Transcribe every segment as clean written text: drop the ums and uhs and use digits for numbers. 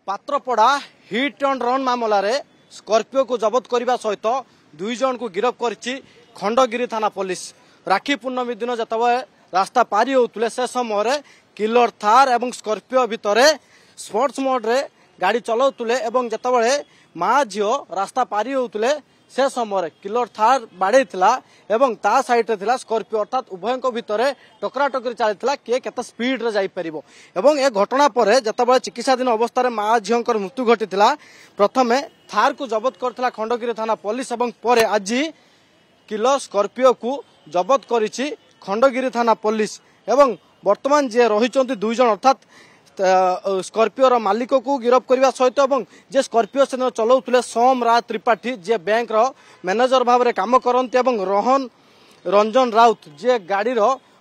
पात्रपड़ा hit and run मामलें Scorpio को जबत करने सहित दुई जन को गिरफ्त कर खंडगिरी थाना पुलिस राखी पूर्णमी दिन जिते रास्ता पारी होते से समय किलर थार और स्कॉर्पियो भितर स्पोर्ट्स मोड रे गाड़ी चलाउले जिते माँ झील रास्ता पारी होते से समय किलर थार बाड़े ता साइड रे थिला स्कॉर्पियो अर्थात उभय भितर टकरा टकरी चलता किए केते स्पीड रे जाई परिबो एवं ए घटना पर जतबे चिकित्साधीन अवस्था माँ झील मृत्यु घटी प्रथमे थार को जबत करथिला खंडगिरी थाना पुलिस एवं पर आज किलर स्कॉर्पियो को जबत करिछि खंडगिरी थाना पुलिस एवं वर्तमान जे रही दुई जन अर्थात स्कॉर्पियो मालिक को गिरफ्त करने सहित जे स्कॉर्पियो से चलाउले सोम राज त्रिपाठी जे बैंक मैनेजर भाव में काम करते रोहन रंजन राउत जे गाड़ी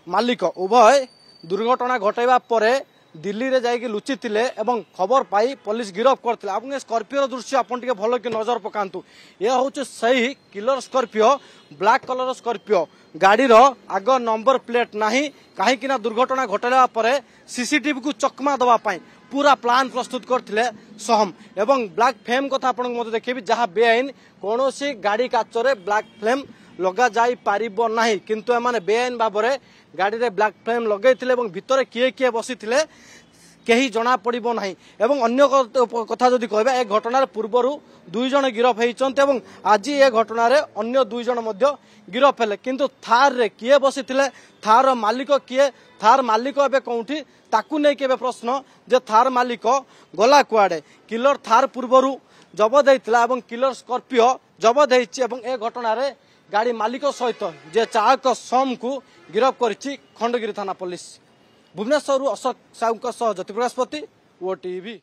मालिक उभय दुर्घटना घटाइबा पर दिल्ली रे जाइए लुचि एवं खबर पाई पुलिस गिरफ्त करते स्कॉर्पियो दृश्य आपन टिके भल कि नजर पकांतु यह हूँ सही killer Scorpio black colour Scorpio गाड़ी आग नंबर प्लेट नहीं कहीं दुर्घटना घटाइला पर सीसीटीवी को चकमा दवाई पूरा प्लान प्रस्तुत करते सहम एवं ब्लैक फ्लेम कथा आपको देखिए जहाँ बेआईन कौन गाड़ी काचरे ब्लैक फ्लेम लगा जाई पारिबो नाही किंतु एमाने बेआईन भाव में गाड़ी रे ब्लैक फ्लेम लगे भितर किए किए बसी कहीं जना पड़ो ना एवं अन्य कथा जदि कहबा ए घटनार पूर्वर दुई जन गिरफ होती आज ए घटनार अन्य दुई जन गिरफ हेले किंतु थार रे किए बसी थार मालिक किए थार मालिक एवं कौटी ताकू नहीं के प्रश्न जे थार मालिक गला कुआडे किलर थार पूर्वर जबत होता किलर स्कॉर्पियो जबत ए घटनार गाड़ी मालिक सहित जे चालक सोम को गिरफ्त कर खंडगिरी थाना पुलिस भुवनेश्वर अशोक साहू ज्योति प्रकाश पति ओटीवी।